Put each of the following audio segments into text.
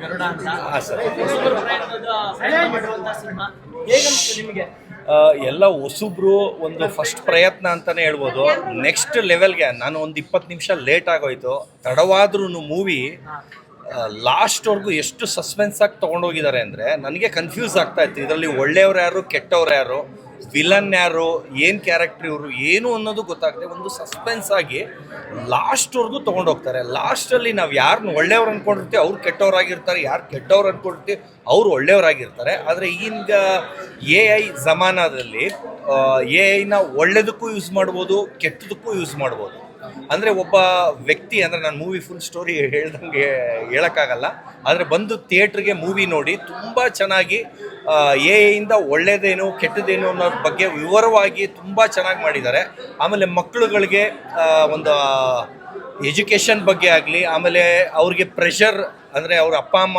ಗರುಡ ಅಂತ ಹಾಂ ಸರ್. ಹೊಸಬ್ರ ಪ್ರಯತ್ನದ ಮಾಡುವಂತ ಸಿನಿಮಾ ಹೇಗನ್ನಿಸ್ತು ನಿಮಗೆ? ಎಲ್ಲ ಹೊಸಬ್ರು ಒಂದು ಫಸ್ಟ್ ಪ್ರಯತ್ನ ಅಂತಲೇ ಹೇಳ್ಬೋದು. ನೆಕ್ಸ್ಟ್ ಲೆವೆಲ್ಗೆ ನಾನು ಒಂದು 20 ನಿಮಿಷ ಲೇಟ್ ಆಗೋಯ್ತು, ತಡವಾದ್ರೂ ಮೂವಿ ಲಾಸ್ಟ್ವರೆಗೂ ಎಷ್ಟು ಸಸ್ಪೆನ್ಸ್ ಆಗಿ ತೊಗೊಂಡೋಗಿದ್ದಾರೆ ಅಂದರೆ ನನಗೆ ಕನ್ಫ್ಯೂಸ್ ಆಗ್ತಾ ಇತ್ತು. ಇದರಲ್ಲಿ ಒಳ್ಳೆಯವ್ರು ಯಾರು, ಕೆಟ್ಟವ್ರು ಯಾರು, ವಿಲನ್ ಯಾರು, ಏನು ಕ್ಯಾರೆಕ್ಟರ್ ಇವರು ಏನು ಅನ್ನೋದು ಗೊತ್ತಾಗದೆ ಒಂದು ಸಸ್ಪೆನ್ಸ್ ಆಗಿ ಲಾಸ್ಟ್ವರೆಗೂ ತೊಗೊಂಡೋಗ್ತಾರೆ. ಲಾಸ್ಟಲ್ಲಿ ನಾವು ಯಾರನ್ನ ಒಳ್ಳೆಯವ್ರು ಅಂದ್ಕೊಂಡಿರ್ತೀವಿ ಅವ್ರು ಕೆಟ್ಟವರಾಗಿರ್ತಾರೆ, ಯಾರು ಕೆಟ್ಟವ್ರು ಅಂದ್ಕೊಂಡಿರ್ತೀವಿ ಅವ್ರು ಒಳ್ಳೆಯವರಾಗಿರ್ತಾರೆ. ಆದರೆ ಈಗ AI ಜಮಾನದಲ್ಲಿ AI ಒಳ್ಳೆಯದಕ್ಕೂ ಯೂಸ್ ಮಾಡ್ಬೋದು, ಕೆಟ್ಟದಕ್ಕೂ ಯೂಸ್ ಮಾಡ್ಬೋದು. ಅಂದರೆ ಒಬ್ಬ ವ್ಯಕ್ತಿ, ಅಂದರೆ ನಾನು ಮೂವಿ ಫುಲ್ ಸ್ಟೋರಿ ಹೇಳ್ದಂಗೆ ಹೇಳೋಕ್ಕಾಗಲ್ಲ, ಆದರೆ ಬಂದು ಥಿಯೇಟ್ರಿಗೆ ಮೂವಿ ನೋಡಿ ತುಂಬ ಚೆನ್ನಾಗಿ AI ಒಳ್ಳೆಯದೇನು ಕೆಟ್ಟದೇನು ಅನ್ನೋದ್ರ ಬಗ್ಗೆ ವಿವರವಾಗಿ ತುಂಬ ಚೆನ್ನಾಗಿ ಮಾಡಿದ್ದಾರೆ. ಆಮೇಲೆ ಮಕ್ಕಳುಗಳಿಗೆ ಒಂದು ಎಜುಕೇಷನ್ ಬಗ್ಗೆ ಆಗಲಿ, ಆಮೇಲೆ ಅವ್ರಿಗೆ ಪ್ರೆಷರ್ ಅಂದರೆ ಅವ್ರ ಅಪ್ಪ ಅಮ್ಮ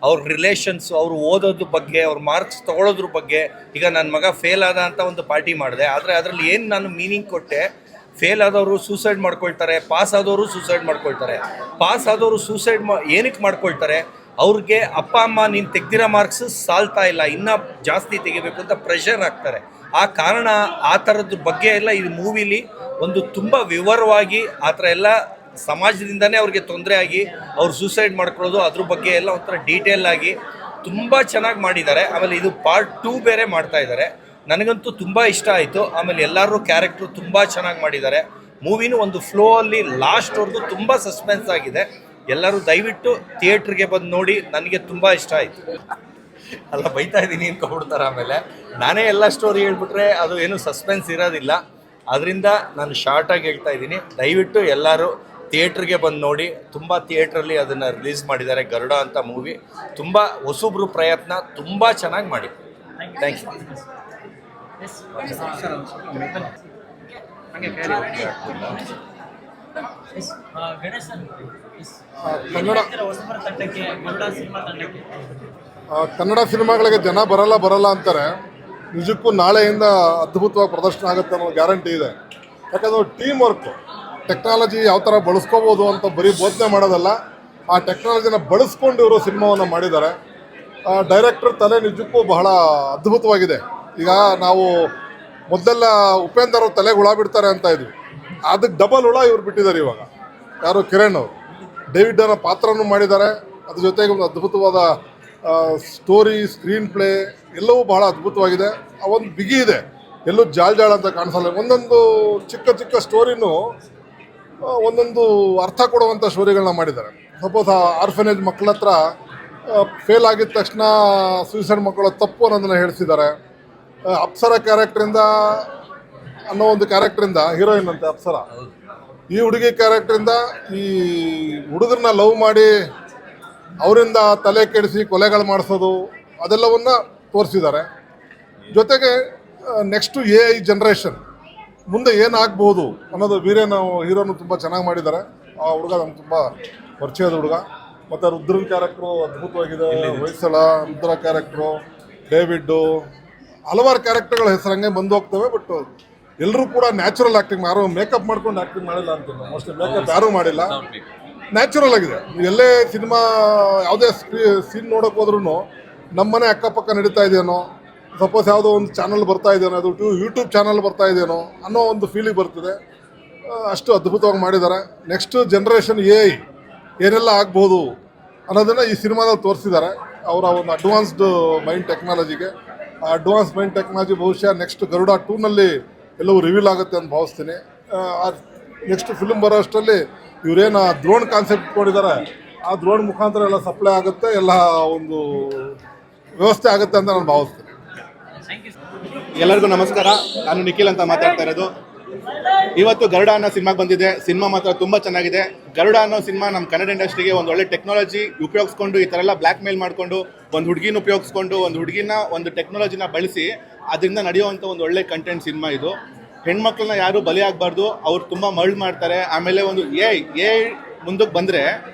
ಅವ್ರ ರಿಲೇಷನ್ಸು, ಅವರು ಓದೋದ್ರ ಬಗ್ಗೆ, ಅವ್ರ ಮಾರ್ಕ್ಸ್ ತೊಗೊಳೋದ್ರ ಬಗ್ಗೆ. ಈಗ ನನ್ನ ಮಗ ಫೇಲ್ ಆದ ಅಂತ ಒಂದು ಪಾರ್ಟಿ ಮಾಡಿದೆ, ಆದರೆ ಅದರಲ್ಲಿ ಏನು ನಾನು ಮೀನಿಂಗ್ ಕೊಟ್ಟೆ, ಫೇಲ್ ಆದವರು ಸೂಸೈಡ್ ಮಾಡ್ಕೊಳ್ತಾರೆ, ಪಾಸ್ ಆದವರು ಸೂಸೈಡ್ ಮಾಡ್ಕೊಳ್ತಾರೆ. ಪಾಸ್ ಆದವರು ಸೂಸೈಡ್ ಏನಕ್ಕೆ ಮಾಡ್ಕೊಳ್ತಾರೆ? ಅವ್ರಿಗೆ ಅಪ್ಪ ಅಮ್ಮ ನೀನು ತೆಗ್ದಿರೋ ಮಾರ್ಕ್ಸ್ ಸಾಲ್ತಾ ಇಲ್ಲ, ಇನ್ನೂ ಜಾಸ್ತಿ ತೆಗಿಬೇಕು ಅಂತ ಪ್ರೆಷರ್ ಹಾಕ್ತಾರೆ. ಆ ಕಾರಣ ಆ ಥರದ್ರ ಬಗ್ಗೆ ಎಲ್ಲ ಈ ಮೂವಿಲಿ ಒಂದು ತುಂಬ ವಿವರವಾಗಿ ಆ ಥರ ಎಲ್ಲ ಸಮಾಜದಿಂದನೇ ಅವ್ರಿಗೆ ತೊಂದರೆ ಆಗಿ ಅವ್ರು ಸೂಸೈಡ್ ಮಾಡ್ಕೊಳ್ಳೋದು ಅದ್ರ ಬಗ್ಗೆ ಎಲ್ಲ ಒಂಥರ ಡೀಟೇಲ್ ಆಗಿ ತುಂಬ ಚೆನ್ನಾಗಿ ಮಾಡಿದ್ದಾರೆ. ಆಮೇಲೆ ಇದು ಪಾರ್ಟ್ 2 ಬೇರೆ ಮಾಡ್ತಾ ಇದ್ದಾರೆ. ನನಗಂತೂ ತುಂಬ ಇಷ್ಟ ಆಯಿತು. ಆಮೇಲೆ ಎಲ್ಲರೂ ಕ್ಯಾರೆಕ್ಟ್ರು ತುಂಬ ಚೆನ್ನಾಗಿ ಮಾಡಿದ್ದಾರೆ. ಮೂವಿನೂ ಒಂದು ಫ್ಲೋ ಅಲ್ಲಿ ಲಾಸ್ಟ್ವರೆಗೂ ತುಂಬ ಸಸ್ಪೆನ್ಸ್ ಆಗಿದೆ. ಎಲ್ಲರೂ ದಯವಿಟ್ಟು ಥಿಯೇಟ್ರಿಗೆ ಬಂದು ನೋಡಿ, ನನಗೆ ತುಂಬ ಇಷ್ಟ ಆಯಿತು. ಅಲ್ಲ, ಬೈತಾ ಇದ್ದೀನಿ ಅಂದ್ಕೊಬಿಡ್ತಾರೆ. ಆಮೇಲೆ ನಾನೇ ಎಲ್ಲ ಸ್ಟೋರಿ ಹೇಳ್ಬಿಟ್ರೆ ಅದು ಏನು ಸಸ್ಪೆನ್ಸ್ ಇರೋದಿಲ್ಲ. ಅದರಿಂದ ನಾನು ಶಾರ್ಟಾಗಿ ಹೇಳ್ತಾ ಇದ್ದೀನಿ, ದಯವಿಟ್ಟು ಎಲ್ಲರೂ ಥಿಯೇಟ್ರಿಗೆ ಬಂದು ನೋಡಿ. ತುಂಬ ಥಿಯೇಟ್ರಲ್ಲಿ ಅದನ್ನು ರಿಲೀಸ್ ಮಾಡಿದ್ದಾರೆ, ಗರುಡ ಅಂತ ಮೂವಿ. ತುಂಬ ಹೊಸಬ್ರು ಪ್ರಯತ್ನ ತುಂಬ ಚೆನ್ನಾಗಿ ಮಾಡಿ. Thank you. ಕನ್ನಡ ಸಿನಿಮಾಗಳಿಗೆ ಜನ ಬರಲ್ಲ ಅಂತಾರೆ. ನಿಜಕ್ಕೂ ನಾಳೆಯಿಂದ ಅದ್ಭುತವಾಗಿ ಪ್ರದರ್ಶನ ಆಗುತ್ತೆ ಅನ್ನೋ ಗ್ಯಾರಂಟಿ ಇದೆ. ಯಾಕಂದ್ರೆ ಟೀಮ್ ವರ್ಕ್, ಟೆಕ್ನಾಲಜಿ ಯಾವ ಥರ ಬಳಸ್ಕೋಬೋದು ಅಂತ ಬರೀ ಬೋಧನೆ ಮಾಡೋದಲ್ಲ, ಆ ಟೆಕ್ನಾಲಜಿನ ಬಳಸ್ಕೊಂಡು ಇವರು ಸಿನಿಮಾವನ್ನು ಮಾಡಿದ್ದಾರೆ. ಡೈರೆಕ್ಟರ್ ತಲೆ ನಿಜಕ್ಕೂ ಬಹಳ ಅದ್ಭುತವಾಗಿದೆ. ಈಗ ನಾವು ಮೊದಲೆಲ್ಲ ಉಪೇಂದ್ರ ಅವ್ರ ತಲೆಗೆ ಹುಳ ಬಿಡ್ತಾರೆ ಅಂತ ಇದ್ವಿ, ಅದಕ್ಕೆ ಡಬಲ್ ಹುಳ ಇವ್ರು ಬಿಟ್ಟಿದ್ದಾರೆ ಇವಾಗ. ಯಾರು ಕಿರಣ್ ಅವರು ಡೇವಿಡ್ ಅನ್ನೋ ಪಾತ್ರನೂ ಮಾಡಿದ್ದಾರೆ. ಅದ್ರ ಜೊತೆಗೆ ಒಂದು ಅದ್ಭುತವಾದ ಸ್ಟೋರಿ, ಸ್ಕ್ರೀನ್ ಪ್ಲೇ ಎಲ್ಲವೂ ಬಹಳ ಅದ್ಭುತವಾಗಿದೆ. ಆ ಒಂದು ಬಿಗಿ ಇದೆ, ಎಲ್ಲೂ ಜಾಳ್ ಅಂತ ಕಾಣಿಸಲ್ಲ. ಒಂದೊಂದು ಚಿಕ್ಕ ಸ್ಟೋರಿನೂ ಒಂದೊಂದು ಅರ್ಥ ಕೊಡುವಂಥ ಸ್ಟೋರಿಗಳನ್ನ ಮಾಡಿದ್ದಾರೆ. ಸಪೋಸ್ ಆರ್ಫನೇಜ್ ಮಕ್ಕಳ ಹತ್ರ ಫೇಲ್ ಆಗಿದ ತಕ್ಷಣ ಸೂಸೈಡ್ ಮಕ್ಕಳ ತಪ್ಪು ಅನ್ನೋದನ್ನು ಹೇಳ್ತಿದ್ದಾರೆ. ಅಪ್ಸರ ಕ್ಯಾರೆಕ್ಟ್ರಿಂದ ಅನ್ನೋ ಒಂದು ಕ್ಯಾರೆಕ್ಟ್ರಿಂದ, ಹೀರೋಯಿನ್ ಅಂತ ಅಪ್ಸರ, ಈ ಹುಡುಗಿ ಕ್ಯಾರೆಕ್ಟ್ರಿಂದ ಈ ಹುಡುಗರನ್ನ ಲವ್ ಮಾಡಿ ಅವರಿಂದ ತಲೆ ಕೆಡಿಸಿ ಕೊಲೆಗಳು ಮಾಡಿಸೋದು ಅದೆಲ್ಲವನ್ನು ತೋರಿಸಿದ್ದಾರೆ. ಜೊತೆಗೆ ನೆಕ್ಸ್ಟು AI ಜನ್ರೇಷನ್ ಮುಂದೆ ಏನಾಗ್ಬೋದು ಅನ್ನೋದು ಹೀರೋನು ತುಂಬ ಚೆನ್ನಾಗಿ ಮಾಡಿದ್ದಾರೆ. ಆ ಹುಡುಗ ನಮ್ಗೆ ತುಂಬ ಪರಿಚಯದ ಹುಡುಗ. ಮತ್ತು ರುದ್ರನ್ ಕ್ಯಾರೆಕ್ಟ್ರು ಅದ್ಭುತವಾಗಿದೆ. ಹೊಯ್ಸಳ, ರುದ್ರ ಕ್ಯಾರೆಕ್ಟ್ರು, ಡೇವಿಡ್ಡು, ಹಲವಾರು ಕ್ಯಾರೆಕ್ಟರ್ಗಳ ಹೆಸರು ಹಂಗೆ ಬಂದು ಹೋಗ್ತವೆ. ಬಟ್ ಎಲ್ಲರೂ ಕೂಡ ನ್ಯಾಚುರಲ್ ಆ್ಯಕ್ಟಿಂಗ್, ಯಾರು ಮೇಕಪ್ ಮಾಡ್ಕೊಂಡು ಆ್ಯಕ್ಟಿಂಗ್ ಮಾಡಿಲ್ಲ ಅಂತೀನಿ. ಮೋಸ್ಟ್ಲಿ ಮೇಕಪ್ ಯಾರೂ ಮಾಡಿಲ್ಲ, ನ್ಯಾಚುರಲ್ ಆಗಿದೆ. ಎಲ್ಲೇ ಸಿನಿಮಾ ಯಾವುದೇ ಸೀನ್ ನೋಡೋಕೆ ಹೋದ್ರೂ ನಮ್ಮನೆ ಅಕ್ಕಪಕ್ಕ ನಡೀತಾ ಇದೆಯೇನೋ, ಸಪೋಸ್ ಯಾವುದೋ ಒಂದು ಚಾನಲ್ ಬರ್ತಾ ಇದೆಯೇನೋ, ಅದು ಯೂಟ್ಯೂಬ್ ಚಾನಲ್ ಬರ್ತಾ ಇದೆಯೇನೋ ಅನ್ನೋ ಒಂದು ಫೀಲಿಂಗ್ ಬರ್ತಿದೆ. ಅಷ್ಟು ಅದ್ಭುತವಾಗಿ ಮಾಡಿದ್ದಾರೆ. ನೆಕ್ಸ್ಟ್ ಜನ್ರೇಷನ್ AI ಏನೆಲ್ಲ ಆಗ್ಬೋದು ಅನ್ನೋದನ್ನು ಈ ಸಿನಿಮಾದಲ್ಲಿ ತೋರಿಸಿದ್ದಾರೆ. ಅವರ ಒಂದು ಅಡ್ವಾನ್ಸ್ಡ್ ಮೈಂಡ್ ಟೆಕ್ನಾಲಜಿಗೆ, ಆ ಅಡ್ವಾನ್ಸ್ ಮೈಂಡ್ ಟೆಕ್ನಾಲಜಿ ಬಹುಶಃ ನೆಕ್ಸ್ಟ್ ಗರುಡ 2ನಲ್ಲಿ ಎಲ್ಲವೂ ರಿವೀಲ್ ಆಗುತ್ತೆ ಅಂತ ಭಾವಿಸ್ತೀನಿ. ನೆಕ್ಸ್ಟ್ ಫಿಲ್ಮ್ ಬರೋ ಅಷ್ಟರಲ್ಲಿ ಇವರೇನು ಡ್ರೋನ್ ಕಾನ್ಸೆಪ್ಟ್ ಇಟ್ಕೊಂಡಿದ್ದಾರೆ, ಆ ಡ್ರೋನ್ ಮುಖಾಂತರ ಎಲ್ಲ ಸಪ್ಲೈ ಆಗುತ್ತೆ, ಎಲ್ಲ ಒಂದು ವ್ಯವಸ್ಥೆ ಆಗುತ್ತೆ ಅಂತ ನಾನು ಭಾವಿಸ್ತೀನಿ. ಎಲ್ಲರಿಗೂ ನಮಸ್ಕಾರ. ನಾನು ನಿಖಿಲ್ ಅಂತ ಮಾತಾಡ್ತಾ ಇರೋದು. ಇವತ್ತು ಗರುಡ ಅನ್ನೋ ಸಿನಿಮಾಗೆ ಬಂದಿದೆ. ಸಿನಿಮಾ ಮಾತ್ರ ತುಂಬ ಚೆನ್ನಾಗಿದೆ. ಗರುಡ ಅನ್ನೋ ಸಿನಿಮಾ ನಮ್ಮ ಕನ್ನಡ ಇಂಡಸ್ಟ್ರಿಗೆ ಒಂದು ಒಳ್ಳೆ ಟೆಕ್ನಾಲಜಿ ಉಪಯೋಗಿಸ್ಕೊಂಡು, ಈ ಥರ ಎಲ್ಲ ಬ್ಲ್ಯಾಕ್ ಮೇಲ್ ಮಾಡಿಕೊಂಡು ಒಂದು ಹುಡುಗಿನ ಉಪಯೋಗಿಸ್ಕೊಂಡು, ಒಂದು ಹುಡುಗಿನ ಒಂದು ಟೆಕ್ನಾಲಜಿನ ಬಳಸಿ ಅದರಿಂದ ನಡೆಯುವಂಥ ಒಂದು ಒಳ್ಳೆ ಕಂಟೆಂಟ್ ಸಿನಿಮಾ ಇದು. ಹೆಣ್ಮಕ್ಳನ್ನ ಯಾರೂ ಬಲಿ ಆಗಬಾರ್ದು, ಅವ್ರು ತುಂಬ ಮರಳು ಮಾಡ್ತಾರೆ. ಆಮೇಲೆ ಒಂದು ಎ ಮುಂದಕ್ಕೆ ಬಂದರೆ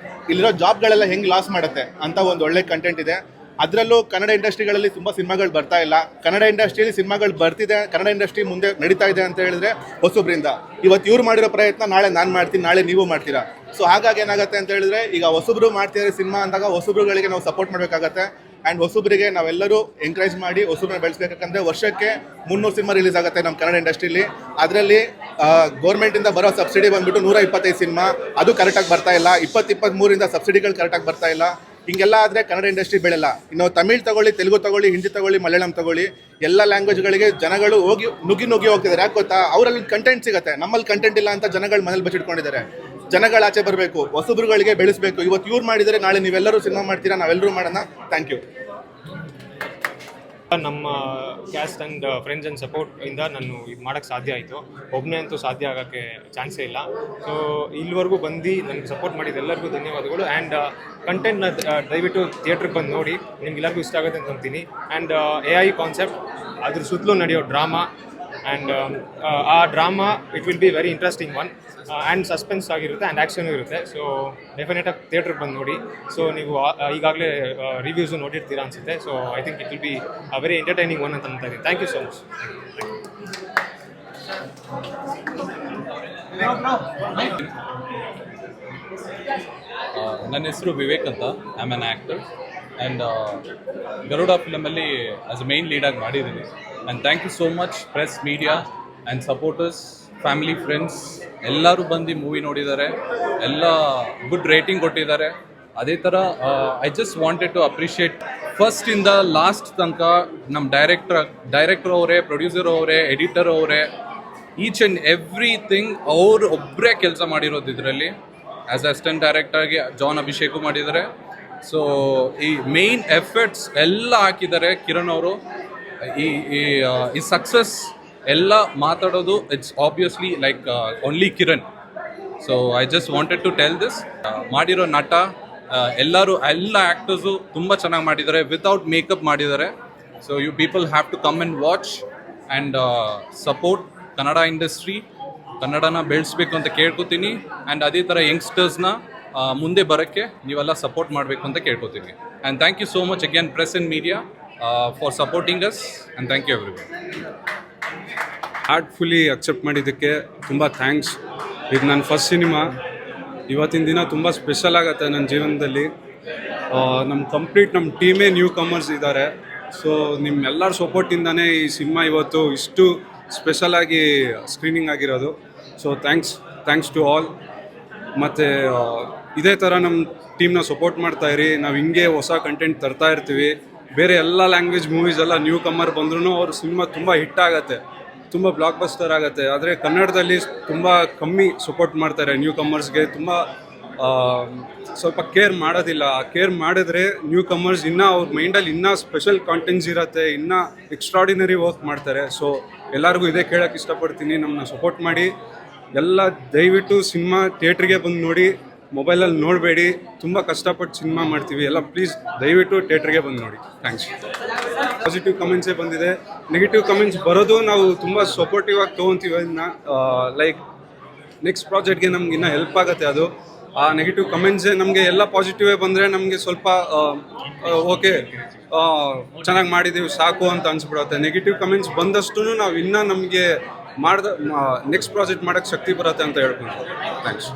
ಇಲ್ಲಿರೋ ಜಾಬ್ಗಳೆಲ್ಲ ಹೆಂಗೆ ಲಾಸ್ ಮಾಡುತ್ತೆ ಅಂತ ಒಂದು ಒಳ್ಳೆ ಕಂಟೆಂಟ್ ಇದೆ. ಅದರಲ್ಲೂ ಕನ್ನಡ ಇಂಡಸ್ಟ್ರಿಗಳಲ್ಲಿ ತುಂಬ ಸಿನಿಮಾಗಳು ಬರ್ತಾ ಇಲ್ಲ. ಕನ್ನಡ ಇಂಡಸ್ಟ್ರಿಯಲ್ಲಿ ಸಿನಿಮಾಗಳು ಬರ್ತಿದೆ, ಕನ್ನಡ ಇಂಡಸ್ಟ್ರಿ ಮುಂದೆ ನಡೀತಾ ಇದೆ ಅಂತ ಹೇಳಿದ್ರೆ ಹೊಸಬ್ರಿಂದ. ಇವತ್ತು ಇವ್ರು ಮಾಡಿರೋ ಪ್ರಯತ್ನ ನಾಳೆ ನಾನು ಮಾಡ್ತೀನಿ, ನಾಳೆ ನೀವು ಮಾಡ್ತೀರಾ. ಸೊ ಹಾಗಾಗಿ ಏನಾಗುತ್ತೆ ಅಂತ ಹೇಳಿದ್ರೆ, ಈಗ ಹೊಸಬ್ರು ಮಾಡ್ತಿದ್ದಾರೆ ಸಿನಿಮಾ ಅಂದಾಗ ಹೊಸಬ್ರುಗಳಿಗೆ ನಾವು ಸಪೋರ್ಟ್ ಮಾಡಬೇಕಾಗತ್ತೆ. ಆ್ಯಂಡ್ ಹೊಸಬ್ರಿಗೆ ನಾವೆಲ್ಲರೂ ಎಂಕರೇಜ್ ಮಾಡಿ ಹೊಸಬ್ರನ್ನ ಬೆಳೆಸ್ಬೇಕಂದ್ರೆ ವರ್ಷಕ್ಕೆ 300 ಸಿನಿಮಾ ರಿಲೀಸ್ ಆಗುತ್ತೆ ನಮ್ಮ ಕನ್ನಡ ಇಂಡಸ್ಟ್ರಿಲಿ. ಅದರಲ್ಲಿ ಗೌರ್ಮೆಂಟಿಂದ ಬರೋ ಸಬ್ಸಿಡಿ ಬಂದ್ಬಿಟ್ಟು 125 ಸಿನಿಮಾ, ಅದು ಕರೆಕ್ಟಾಗಿ ಬರ್ತಾ ಇಲ್ಲ. 2023 ಸಬ್ಸಿಡಿಗಳು ಕರೆಕ್ಟಾಗಿ ಬರ್ತಾ ಇಲ್ಲ. ಹಿಂಗೆಲ್ಲ ಆದರೆ ಕನ್ನಡ ಇಂಡಸ್ಟ್ರಿ ಬೆಳೆಯಲ್ಲ. ಇನ್ನು ತಮಿಳ್ ತಗೊಳ್ಳಿ, ತೆಲುಗು ತಗೊಳ್ಳಿ, ಹಿಂದಿ ತಗೊಳ್ಳಿ, ಮಲಯಾಳಂ ತಗೊಳ್ಳಿ, ಎಲ್ಲ ಲ್ಯಾಂಗ್ವೇಜ್ಗಳಿಗೆ ಜನಗಳು ನುಗ್ಗಿ ಹೋಗ್ತಿದ್ದಾರೆ. ಯಾಕೆ ಗೊತ್ತಾ? ಅವರಲ್ಲಿ ಕಂಟೆಂಟ್ ಸಿಗುತ್ತೆ, ನಮ್ಮಲ್ಲಿ ಕಂಟೆಂಟ್ ಇಲ್ಲ ಅಂತ ಜನಗಳು ಮನೇಲಿ ಬಚ್ಚಿಟ್ಕೊಂಡಿದ್ದಾರೆ. ಜನಗಳು ಆಚೆ ಬರಬೇಕು, ಹೊಸಬ್ರುಗಳಿಗೆ ಬೆಳೆಸಬೇಕು. ಇವತ್ತು ಇವ್ರು ಮಾಡಿದರೆ ನಾಳೆ ನೀವೆಲ್ಲರೂ ಸಿನಿಮಾ ಮಾಡ್ತೀರಾ, ನಾವೆಲ್ಲರೂ ಮಾಡೋಣ. Thank you. ನಮ್ಮ cast and friends and support ಇಂದ ನಾನು ಇದು ಮಾಡೋಕ್ಕೆ ಸಾಧ್ಯ ಆಯಿತು. ಒಬ್ಬನೇ ಅಂತೂ ಸಾಧ್ಯ ಆಗೋಕ್ಕೆ ಚಾನ್ಸೇ ಇಲ್ಲ. ಸೊ ಇಲ್ಲಿವರೆಗೂ ಬಂದು ನನಗೆ ಸಪೋರ್ಟ್ ಮಾಡಿದ ಎಲ್ಲರಿಗೂ ಧನ್ಯವಾದಗಳು. ಆ್ಯಂಡ್ ಕಂಟೆಂಟ್ನ ದಯವಿಟ್ಟು ಥಿಯೇಟ್ರಿಗೆ ಬಂದು ನೋಡಿ, ನಿಮ್ಗೆ ಎಲ್ಲರಿಗೂ ಇಷ್ಟ ಆಗುತ್ತೆ ಅಂತ ಅಂತೀನಿ. ಆ್ಯಂಡ್ AI ಕಾನ್ಸೆಪ್ಟ್, ಅದ್ರ ಸುತ್ತಲೂ ನಡೆಯೋ ಡ್ರಾಮಾ, ಆ್ಯಂಡ್ ಆ drama it will be very interesting one. And suspense ಆಗಿರುತ್ತೆ ಆ್ಯಂಡ್ ಆ್ಯಕ್ಷನು ಇರುತ್ತೆ. ಸೊ ಡೆಫಿನೆಟಾಗಿ ಥಿಯೇಟ್ರಿಗೆ ಬಂದು ನೋಡಿ. ಸೊ ನೀವು ಈಗಾಗಲೇ ರಿವ್ಯೂಸು ನೋಡಿರ್ತೀರಾ ಅನಿಸುತ್ತೆ. So I think it will be a very entertaining one ಅಂತ ಅಂತಾ ಇದ್ದೀನಿ. Thank you so much. ನನ್ನ ಹೆಸರು ವಿವೇಕ್ ಅಂತ. I am an actor and Garuda ಫಿಲಮಲ್ಲಿ ಆಸ್ ಅ ಮೇನ್ ಲೀಡಾಗಿ ಮಾಡಿದ್ದೀನಿ. And thank you so much press, media and supporters, family, friends ಎಲ್ಲರೂ ಬಂದು ಮೂವಿ ನೋಡಿದ್ದಾರೆ. ಎಲ್ಲ ಗುಡ್ ರೇಟಿಂಗ್ ಕೊಟ್ಟಿದ್ದಾರೆ. ಅದೇ ಥರ I just wanted to appreciate ಫಸ್ಟಿಂದ ಲಾಸ್ಟ್ ತನಕ ನಮ್ಮ ಡೈರೆಕ್ಟರ್ ಅವರೇ, ಪ್ರೊಡ್ಯೂಸರ್ ಅವರೇ, ಎಡಿಟರ್ ಅವರೇ, ಈಚ್ ಆ್ಯಂಡ್ ಎವ್ರಿಥಿಂಗ್ ಅವರು ಒಬ್ಬರೇ ಕೆಲಸ ಮಾಡಿರೋದು ಇದರಲ್ಲಿ. ಆ್ಯಸ್ ಅಸಿಸ್ಟೆಂಟ್ ಡೈರೆಕ್ಟರ್ಗೆ ಜಾನ್ ಅಭಿಷೇಕು ಮಾಡಿದ್ದಾರೆ. ಸೊ ಈ ಮೇನ್ ಎಫರ್ಟ್ಸ್ ಎಲ್ಲ ಹಾಕಿದ್ದಾರೆ ಕಿರಣ್ ಅವರು. ಈ ಸಕ್ಸಸ್ ಎಲ್ಲ ಮಾತಾಡೋದು it's obviously like only Kiran. So I just wanted to tell this. ಮಾಡಿರೋ ನಟ ಎಲ್ಲ ಆ್ಯಕ್ಟರ್ಸು ತುಂಬ ಚೆನ್ನಾಗಿ ಮಾಡಿದ್ದಾರೆ, ವಿತೌಟ್ ಮೇಕಪ್ ಮಾಡಿದ್ದಾರೆ. So you people have to come and watch and support Kannada industry. ಕನ್ನಡನ ಬೆಳೆಸ್ಬೇಕು ಅಂತ ಕೇಳ್ಕೊತೀನಿ. ಆ್ಯಂಡ್ ಅದೇ ಥರ ಯಂಗ್ಸ್ಟರ್ಸ್ನ ಮುಂದೆ ಬರೋಕ್ಕೆ ನೀವೆಲ್ಲ ಸಪೋರ್ಟ್ ಮಾಡಬೇಕು ಅಂತ ಕೇಳ್ಕೊತೀನಿ. And thank you so much again press and media for supporting us. And thank you everyone. Heartfully accept ಮಾಡಿದ್ದಕ್ಕೆ ತುಂಬ ಥ್ಯಾಂಕ್ಸ್. ಇದು ನನ್ನ ಫಸ್ಟ್ ಸಿನಿಮಾ. ಇವತ್ತಿನ ದಿನ ತುಂಬ ಸ್ಪೆಷಲ್ ಆಗುತ್ತೆ ನನ್ನ ಜೀವನದಲ್ಲಿ. ನಮ್ಮ ಟೀಮೇ ನ್ಯೂ ಕಮರ್ಸ್ ಇದ್ದಾರೆ. ಸೊ ನಿಮ್ಮೆಲ್ಲರ ಸಪೋರ್ಟಿಂದನೇ ಈ ಸಿನಿಮಾ ಇವತ್ತು ಇಷ್ಟು ಸ್ಪೆಷಲಾಗಿ ಸ್ಕ್ರೀನಿಂಗ್ ಆಗಿರೋದು. So thanks to all. ಮತ್ತು ಇದೇ ಥರ ನಮ್ಮ ಟೀಮ್ನ ಸಪೋರ್ಟ್ ಮಾಡ್ತಾಯಿರಿ. ನಾವು ಹಿಂಗೆ ಹೊಸ ಕಂಟೆಂಟ್ ತರ್ತಾ ಇರ್ತೀವಿ. ಬೇರೆ ಎಲ್ಲ ಲ್ಯಾಂಗ್ವೇಜ್ ಮೂವೀಸ್ ಎಲ್ಲ ನ್ಯೂ ಕಮ್ಮರ್ ಬಂದ್ರೂ ಅವ್ರ ಸಿನಿಮಾ ತುಂಬ ಹಿಟ್ ಆಗುತ್ತೆ, ತುಂಬ ಬ್ಲಾಕ್ ಬಸ್ಟರ್ ಆಗುತ್ತೆ. ಆದರೆ ಕನ್ನಡದಲ್ಲಿ ತುಂಬ ಕಮ್ಮಿ ಸಪೋರ್ಟ್ ಮಾಡ್ತಾರೆ ನ್ಯೂ ಕಮ್ಮರ್ಸ್ಗೆ. ತುಂಬ ಸ್ವಲ್ಪ ಕೇರ್ ಮಾಡೋದಿಲ್ಲ. ಕೇರ್ ಮಾಡಿದ್ರೆ ನ್ಯೂ ಕಮ್ಮರ್ಸ್ ಇನ್ನೂ ಅವ್ರ ಮೈಂಡಲ್ಲಿ ಇನ್ನೂ ಸ್ಪೆಷಲ್ ಕಾಂಟೆಂಟ್ಸ್ ಇರುತ್ತೆ, ಇನ್ನೂ ಎಕ್ಸ್ಟ್ರಾಡಿನರಿ ವರ್ಕ್ ಮಾಡ್ತಾರೆ. ಸೊ ಎಲ್ಲರಿಗೂ ಇದೇ ಕೇಳೋಕ್ಕೆ ಇಷ್ಟಪಡ್ತೀನಿ, ನಮ್ಮನ್ನ ಸಪೋರ್ಟ್ ಮಾಡಿ. ಎಲ್ಲ ದಯವಿಟ್ಟು ಸಿನಿಮಾ ಥಿಯೇಟ್ರಿಗೆ ಬಂದು ನೋಡಿ, ಮೊಬೈಲಲ್ಲಿ ನೋಡಬೇಡಿ. ತುಂಬ ಕಷ್ಟಪಟ್ಟು ಸಿನಿಮಾ ಮಾಡ್ತೀವಿ ಎಲ್ಲ. ಪ್ಲೀಸ್ ದಯವಿಟ್ಟು ಥಿಯೇಟ್ರಿಗೆ ಬಂದು ನೋಡಿ. ಥ್ಯಾಂಕ್ಸ್. ಪಾಸಿಟಿವ್ ಕಮೆಂಟ್ಸೇ ಬಂದಿದೆ. ನೆಗೆಟಿವ್ ಕಮೆಂಟ್ಸ್ ಬರೋದು ನಾವು ತುಂಬ ಸಪೋರ್ಟಿವ್ ಆಗಿ ತೊಗೊತೀವಿ. ಲೈಕ್ ನೆಕ್ಸ್ಟ್ ಪ್ರಾಜೆಕ್ಟ್ಗೆ ನಮ್ಗೆ ಇನ್ನೂ ಹೆಲ್ಪ್ ಆಗುತ್ತೆ ಅದು. ಆ ನೆಗೆಟಿವ್ ಕಮೆಂಟ್ಸೇ ನಮಗೆ ಎಲ್ಲ ಪಾಸಿಟಿವೇ ಬಂದರೆ ನಮಗೆ ಸ್ವಲ್ಪ ಓಕೆ ಚೆನ್ನಾಗಿ ಮಾಡಿದ್ದೀವಿ ಸಾಕು ಅಂತ ಅನಿಸ್ಬಿಡುತ್ತೆ. ನೆಗೆಟಿವ್ ಕಮೆಂಟ್ಸ್ ಬಂದಷ್ಟು ನಾವು ಇನ್ನೂ ನಮಗೆ ನೆಕ್ಸ್ಟ್ ಪ್ರಾಜೆಕ್ಟ್ ಮಾಡೋಕ್ಕೆ ಶಕ್ತಿ ಬರುತ್ತೆ ಅಂತ ಹೇಳ್ಕೊಂಡು. ಥ್ಯಾಂಕ್ಸ್.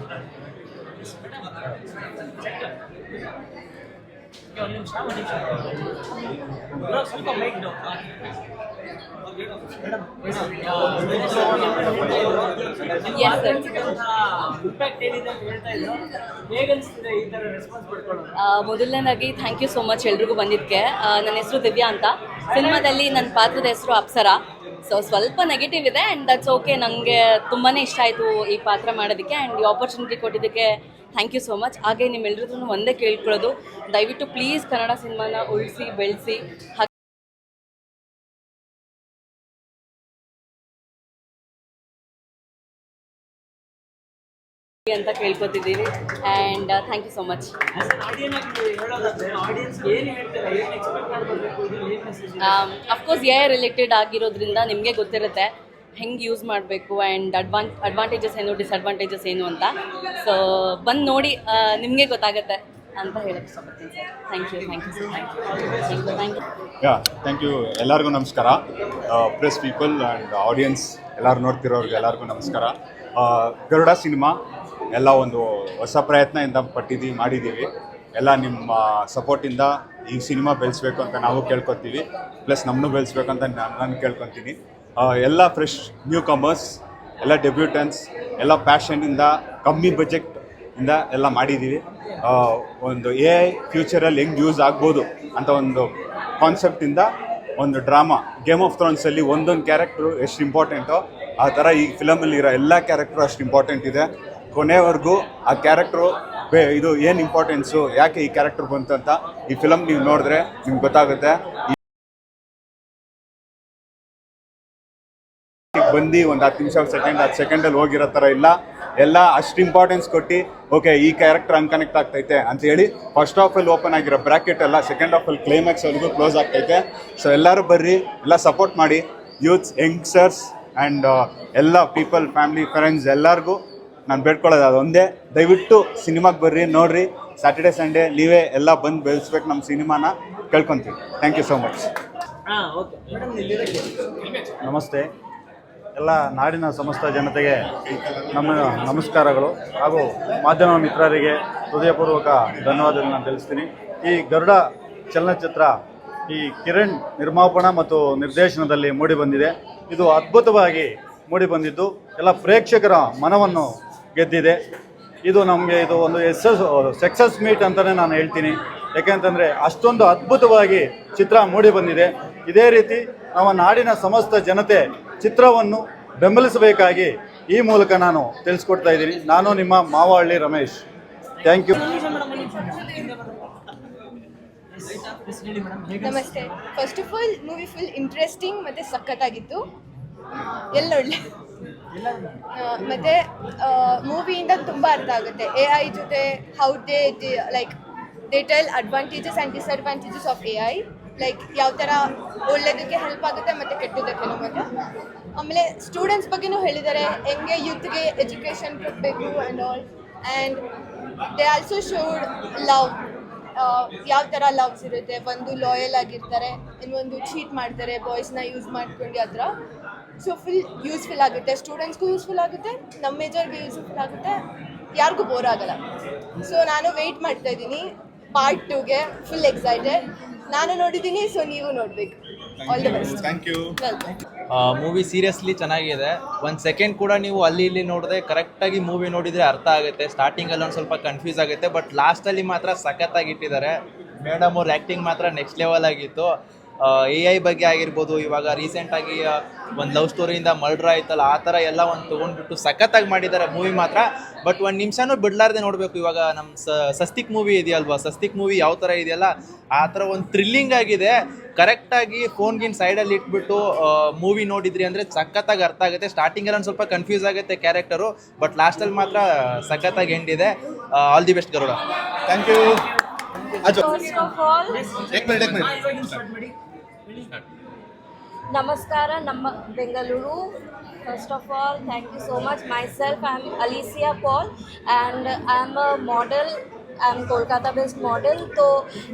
ಮೊದಲನೇದಾಗಿ ಥ್ಯಾಂಕ್ ಯು ಸೋ ಮಚ್ ಎಲ್ರಿಗೂ ಬಂದಿದ್ದಕ್ಕೆ. ನನ್ನ ಹೆಸರು ದಿವ್ಯಾ ಅಂತ. ಸಿನಿಮಾದಲ್ಲಿ ನನ್ನ ಪಾತ್ರದ ಹೆಸರು ಅಪ್ಸರಾ. ಸೊ ಸ್ವಲ್ಪ ನೆಗೆಟಿವ್ ಇದೆ ಆ್ಯಂಡ್ ದಟ್ಸ್ ಓಕೆ. ನನಗೆ ತುಂಬಾ ಇಷ್ಟ ಆಯಿತು ಈ ಪಾತ್ರ ಮಾಡೋದಕ್ಕೆ ಆ್ಯಂಡ್ ಈ ಆಪರ್ಚುನಿಟಿ ಕೊಟ್ಟಿದ್ದಕ್ಕೆ ಥ್ಯಾಂಕ್ ಯು ಸೋ ಮಚ್. ಹಾಗೆ ನಿಮ್ಮೆಲ್ಲರಿಗೂ ಒಂದೇ ಕೇಳ್ಕೊಳ್ಳೋದು, ದಯವಿಟ್ಟು ಪ್ಲೀಸ್ ಕನ್ನಡ ಸಿನಿಮಾನ ಉಳಿಸಿ ಬೆಳೆಸಿ ಅಂತ ಕೇಳ್ಕೊತಿದ್ದೀವಿ. And thank you so much. Of course a related ಆಗಿರೋದ್ರಿಂದ ನಿಮಗೆ ಗೊತ್ತಿರುತ್ತೆ ಹೆಂಗೆ ಯೂಸ್ ಮಾಡಬೇಕು ಆ್ಯಂಡ್ ಅಡ್ವಾಂಟೇಜಸ್ ಏನು, ಡಿಸ್ಅಡ್ವಾಂಟೇಜಸ್ ಏನು ಅಂತ. ಸೊ ಬಂದು ನೋಡಿ, ನಿಮಗೆ ಗೊತ್ತಾಗುತ್ತೆ. ಅಂತ ಹೇಳಕ್ಕೆ ಇಷ್ಟಪಡ್ತೀನಿ sir. Thank you sir, thank you. Yeah thank you. ಎಲ್ಲರಿಗೂ ನಮಸ್ಕಾರ. ಪ್ರೆಸ್ ಪೀಪಲ್ ಆ್ಯಂಡ್ ಆಡಿಯನ್ಸ್ ಎಲ್ಲರೂ ನೋಡ್ತಿರೋರಿಗೆ ಎಲ್ಲರಿಗೂ ನಮಸ್ಕಾರ. ಗರುಡ ಸಿನಿಮಾ ಎಲ್ಲ ಒಂದು ಹೊಸ ಪ್ರಯತ್ನದಿಂದ ಮಾಡಿದ್ದೀವಿ. ಎಲ್ಲ ನಿಮ್ಮ ಸಪೋರ್ಟಿಂದ ಈ ಸಿನಿಮಾ ಬೆಳೆಸ್ಬೇಕು ಅಂತ ನಾವು ಕೇಳ್ಕೊತೀವಿ, ಪ್ಲಸ್ ನಮ್ಮನ್ನು ಬೆಳೆಸ್ಬೇಕು ಅಂತ ನಾನು ಕೇಳ್ಕೊತೀನಿ. ಎಲ್ಲ ಫ್ರೆಶ್ ನ್ಯೂ ಕಮರ್ಸ್, ಎಲ್ಲ ಡೆಬ್ಯೂಟನ್ಸ್, ಎಲ್ಲ ಪ್ಯಾಷನಿಂದ ಕಮ್ಮಿ ಬಜೆಟಿಂದ ಎಲ್ಲ ಮಾಡಿದ್ದೀವಿ. ಒಂದು AI ಫ್ಯೂಚರಲ್ಲಿ ಹೆಂಗೆ ಯೂಸ್ ಆಗ್ಬೋದು ಅಂತ ಒಂದು ಕಾನ್ಸೆಪ್ಟಿಂದ ಒಂದು ಡ್ರಾಮಾ. ಗೇಮ್ ಆಫ್ ಥ್ರೋನ್ಸಲ್ಲಿ ಒಂದೊಂದು ಕ್ಯಾರೆಕ್ಟ್ರು ಎಷ್ಟು ಇಂಪಾರ್ಟೆಂಟೋ ಆ ಥರ ಈ ಫಿಲಮಲ್ಲಿ ಇರೋ ಎಲ್ಲ ಕ್ಯಾರೆಕ್ಟ್ರು ಅಷ್ಟು ಇಂಪಾರ್ಟೆಂಟ್ ಇದೆ. ಕೊನೆವರೆಗೂ ಆ ಕ್ಯಾರೆಕ್ಟ್ರು ಇದು ಏನು ಇಂಪಾರ್ಟೆನ್ಸು, ಯಾಕೆ ಈ ಕ್ಯಾರೆಕ್ಟರ್ ಬಂತು ಅಂತ ಈ ಫಿಲಮ್ ನೀವು ನೋಡಿದ್ರೆ ನಿಮ್ಗೆ ಗೊತ್ತಾಗುತ್ತೆ. ಬಂದು ಒಂದು 10 ನಿಮಿಷ 10 ಸೆಕೆಂಡಲ್ಲಿ ಹೋಗಿರೋ ಥರ ಇಲ್ಲ. ಎಲ್ಲ ಅಷ್ಟು ಇಂಪಾರ್ಟೆನ್ಸ್ ಕೊಟ್ಟು ಓಕೆ ಈ ಕ್ಯಾರೆಕ್ಟರ್ ಹಂಗೆ ಕನೆಕ್ಟ್ ಆಗ್ತೈತೆ ಅಂತೇಳಿ ಫಸ್ಟ್ ಹಾಫಲ್ಲಿ ಓಪನ್ ಆಗಿರೋ ಬ್ರ್ಯಾಕೆಟ್ ಎಲ್ಲ ಸೆಕೆಂಡ್ ಹಾಫಲ್ಲಿ ಕ್ಲೈಮ್ಯಾಕ್ಸ್ವರೆಗೂ ಕ್ಲೋಸ್ ಆಗ್ತೈತೆ. ಸೊ ಎಲ್ಲರೂ ಬರ್ರಿ, ಎಲ್ಲ ಸಪೋರ್ಟ್ ಮಾಡಿ. ಯೂತ್ಸ್, ಯಂಗ್ಸ್ಟರ್ಸ್ ಆ್ಯಂಡ್ ಎಲ್ಲ ಪೀಪಲ್, ಫ್ಯಾಮಿಲಿ, ಫ್ರೆಂಡ್ಸ್ ಎಲ್ಲರಿಗೂ ನಾನು ಬೇಡ್ಕೊಳ್ಳೋದು ಅದೊಂದೇ, ದಯವಿಟ್ಟು ಸಿನಿಮಾಗೆ ಬರ್ರಿ, ನೋಡಿರಿ. ಸ್ಯಾಟರ್ಡೆ ಸಂಡೇ ನೀವೇ ಎಲ್ಲ ಬಂದು ಬೆಳೆಸ್ಬೇಕು ನಮ್ಮ ಸಿನಿಮಾನ ಕೇಳ್ಕೊತೀವಿ. Thank you so much. ನಮಸ್ತೆ. ಎಲ್ಲ ನಾಡಿನ ಸಮಸ್ತ ಜನತೆಗೆ ನಮ್ಮ ನಮಸ್ಕಾರಗಳು ಹಾಗೂ ಮಾಧ್ಯಮ ಮಿತ್ರರಿಗೆ ಹೃದಯಪೂರ್ವಕ ಧನ್ಯವಾದಗಳನ್ನ ತಿಳಿಸ್ತೀನಿ. ಈ ಗರುಡ ಚಲನಚಿತ್ರ ಈ ಕಿರಣ್ ನಿರ್ಮಾಪನ ಮತ್ತು ನಿರ್ದೇಶನದಲ್ಲಿ ಮೂಡಿಬಂದಿದೆ. ಇದು ಅದ್ಭುತವಾಗಿ ಮೂಡಿಬಂದಿದ್ದು ಎಲ್ಲ ಪ್ರೇಕ್ಷಕರ ಮನವನ್ನು ಗೆದ್ದಿದೆ. ಇದು ನಮಗೆ ಇದು ಒಂದು ಸಕ್ಸಸ್ ಮೀಟ್ ಅಂತಲೇ ನಾನು ಹೇಳ್ತೀನಿ. ಯಾಕೆಂತಂದರೆ ಅಷ್ಟೊಂದು ಅದ್ಭುತವಾಗಿ ಚಿತ್ರ ಮೂಡಿಬಂದಿದೆ. ಇದೇ ರೀತಿ ನಮ್ಮ ನಾಡಿನ ಸಮಸ್ತ ಜನತೆ ಚಿತ್ರವನ್ನು ಬೆಂಬಲಿಸಬೇಕಾಗಿ ಈ ಮೂಲಕ ನಾನು ತಿಳಿಸ್ಕೊಡ್ತಾ ಇದ್ದೀನಿ. ನಾನು ನಿಮ್ಮ ಮಾವಹಳ್ಳಿ ರಮೇಶ್. Thank you. ನಮಸ್ತೆ. First of all movie full interesting ಮತ್ತು ಸಖತ್ತಾಗಿತ್ತು. ಎಲ್ಲೊಳ್ಳೆ ಮತ್ತು ಮೂವಿಯಿಂದ ತುಂಬ ಅರ್ಥ ಆಗುತ್ತೆ AI ಜೊತೆ how like they tell advantages and disadvantages of AI. Like ಯಾವ ಥರ ಒಳ್ಳೆಯದಕ್ಕೆ ಹೆಲ್ಪ್ ಆಗುತ್ತೆ ಮತ್ತು ಕೆಟ್ಟದಕ್ಕೇನು. ಮತ್ತು ಆಮೇಲೆ ಸ್ಟೂಡೆಂಟ್ಸ್ ಬಗ್ಗೆನೂ ಹೇಳಿದ್ದಾರೆ, ಹೆಂಗೆ ಯೂತ್ಗೆ ಎಜುಕೇಷನ್ ಕೊಡಬೇಕು and all. And they also showed love, ಯಾವ ಥರ ಲವ್ಸ್ ಇರುತ್ತೆ. ಒಂದು ಲಾಯಲ್ ಆಗಿರ್ತಾರೆ, ಇನ್ನೊಂದು ಚೀಟ್ ಮಾಡ್ತಾರೆ ಬಾಯ್ಸ್ನ ಯೂಸ್ ಮಾಡ್ಕೊಂಡು ಆ ಥರ. ಸೊ ಫುಲ್ ಯೂಸ್ಫುಲ್ ಆಗುತ್ತೆ, ಸ್ಟೂಡೆಂಟ್ಸ್ಗೂ ಯೂಸ್ಫುಲ್ ಆಗುತ್ತೆ, ನಮ್ಮ ಮೇಜರ್ಗೆ ಯೂಸ್ಫುಲ್ ಆಗುತ್ತೆ, ಯಾರಿಗೂ ಬೋರ್ ಆಗಲ್ಲ. ಸೊ ನಾನು ವೆಯ್ಟ್ ಮಾಡ್ತಾ ಇದ್ದೀನಿ ಪಾರ್ಟ್ 2ಗೆ. Full excited. ನಾನು ನೋಡಿದ್ದೀನಿ, ಸೊ ನೀವು ನೋಡಬೇಕು. All the best. Thank you. Movie seriously ಚೆನ್ನಾಗಿದೆ. ಒಂದು ಸೆಕೆಂಡ್ ಕೂಡ ನೀವು ಅಲ್ಲಿ ಇಲ್ಲಿ ನೋಡಿದ್ರೆ ಕರೆಕ್ಟಾಗಿ ಮೂವಿ ನೋಡಿದರೆ ಅರ್ಥ ಆಗುತ್ತೆ. ಸ್ಟಾರ್ಟಿಂಗಲ್ಲಿ ಒಂದು ಸ್ವಲ್ಪ ಕನ್ಫ್ಯೂಸ್ ಆಗುತ್ತೆ, ಬಟ್ ಲಾಸ್ಟಲ್ಲಿ ಮಾತ್ರ ಸಖತ್ತಾಗಿ ಇಟ್ಟಿದ್ದಾರೆ. ಮೇಡಮ್ ಅವ್ರ ಆ್ಯಕ್ಟಿಂಗ್ ಮಾತ್ರ ನೆಕ್ಸ್ಟ್ ಲೆವೆಲ್ ಆಗಿತ್ತು. AI ಬಗ್ಗೆ ಆಗಿರ್ಬೋದು, ಇವಾಗ ರೀಸೆಂಟಾಗಿ ಒಂದು ಲವ್ ಸ್ಟೋರಿಯಿಂದ ಮರ್ಡ್ರ್ ಆಯ್ತಲ್ಲ, ಆ ಥರ ಎಲ್ಲ ಒಂದು ತೊಗೊಂಡ್ಬಿಟ್ಟು ಸಖತ್ತಾಗಿ ಮಾಡಿದ್ದಾರೆ ಮೂವಿ ಮಾತ್ರ. ಬಟ್ ಒಂದು ನಿಮಿಷನೂ ಬಿಡಲಾರ್ದೆ ನೋಡಬೇಕು. ಇವಾಗ ನಮ್ಮ ಸಸ್ತಿಕ್ ಮೂವಿ ಇದೆಯಲ್ವಾ, ಸಸ್ತಿಕ್ ಮೂವಿ ಯಾವ ಥರ ಇದೆಯಲ್ಲ ಆ ಥರ ಒಂದು ಥ್ರಿಲ್ಲಿಂಗ್ ಆಗಿದೆ. ಕರೆಕ್ಟಾಗಿ ಫೋನ್ಗಿನ ಸೈಡಲ್ಲಿ ಇಟ್ಬಿಟ್ಟು ಮೂವಿ ನೋಡಿದ್ರಿ ಅಂದರೆ ಸಖತ್ತಾಗಿ ಅರ್ಥ ಆಗುತ್ತೆ. ಸ್ಟಾರ್ಟಿಂಗಲ್ಲಿ ಒಂದು ಸ್ವಲ್ಪ ಕನ್ಫ್ಯೂಸ್ ಆಗುತ್ತೆ ಕ್ಯಾರೆಕ್ಟರು, ಬಟ್ ಲಾಸ್ಟಲ್ಲಿ ಮಾತ್ರ ಸಖತ್ತಾಗಿ ಎಂಡಿದೆ. All the best Garuda. Thank you. First of all ನಮಸ್ಕಾರ, ನಮ್ಮ Bengaluru. First of all, thank you so much. Myself, I'm Alicia Paul and I'm a model. I'm Kolkata based model. तो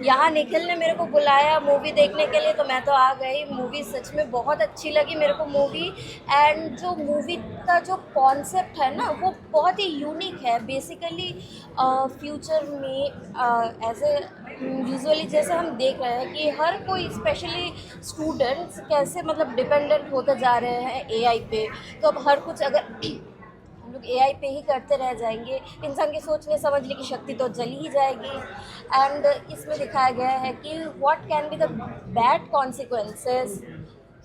यहाँ निखिल ने मेरे को बुलाया मूवी देखने के लिए, तो मैं तो आ गई. मूवी सच में बहुत अच्छी लगी मेरे को मूवी. एंड जो मूवी का जो कॉन्सेप्ट है ना, वो बहुत ही यूनिक है. बेसिकली फ्यूचर में एज ए यूजुअली जैसे हम देख रहे हैं कि हर कोई स्पेशली स्टूडेंट्स कैसे मतलब डिपेंडेंट होते जा रहे हैं AI पे. तो अब हर कुछ अगर हम लोग AI पे ही करते रह जाएंगे, इंसान की सोचने समझने की शक्ति तो चली ही जाएगी. एंड इसमें दिखाया गया है कि what can be the bad consequences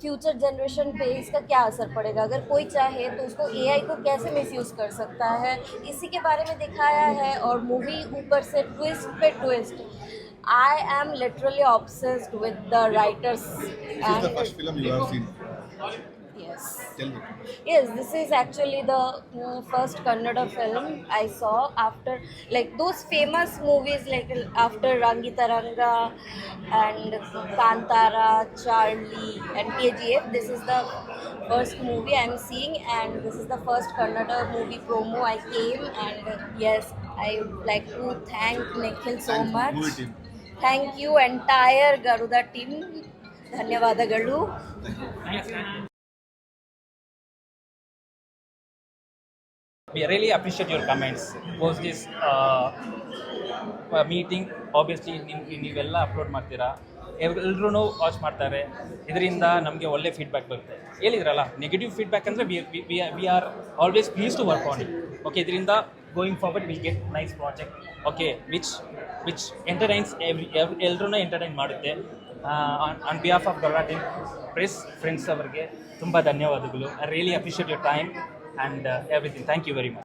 future generation पे, इसका क्या असर पड़ेगा. अगर कोई चाहे तो उसको AI को कैसे मिसयूज़ कर सकता है, इसी के बारे में दिखाया है. और मूवी ऊपर से ट्विस्ट पे twist. I am literally obsessed with the writers. This is the first film you have seen. Yes. Tell me. Yes, this is actually the first Kannada film I saw after like those famous movies like after Rangitaranga and Kantara, Charlie and KGF. This is the first movie I'm seeing and this is the first Kannada movie promo I came and yes, I would like to thank Nikhil so much. Thank you entire Garuda team. ಧನ್ಯವಾದಗಳು. We really appreciate your comments. Post this meeting, obviously ನೀವೆಲ್ಲ upload ಮಾಡ್ತೀರಾ, ಎಲ್ಲರೂ watch ಮಾಡ್ತಾರೆ, ಇದರಿಂದ ನಮಗೆ ಒಳ್ಳೆ feedback ಬರುತ್ತೆ. ಹೇಳಿದ್ರಲ್ಲ, ನೆಗೆಟಿವ್ ಫೀಡ್ಬ್ಯಾಕ್ ಅಂದರೆ we are always please to work on it. Okay, ಇದರಿಂದ going forward will get nice project. Okay, which entertains ಎಲ್ಲರೂ ಎಂಟರ್ಟೈನ್ ಮಾಡುತ್ತೆ. On behalf of Garuda team, press friends ಅವರಿಗೆ ತುಂಬ ಧನ್ಯವಾದಗಳು. I really appreciate your time and everything. Thank you very much.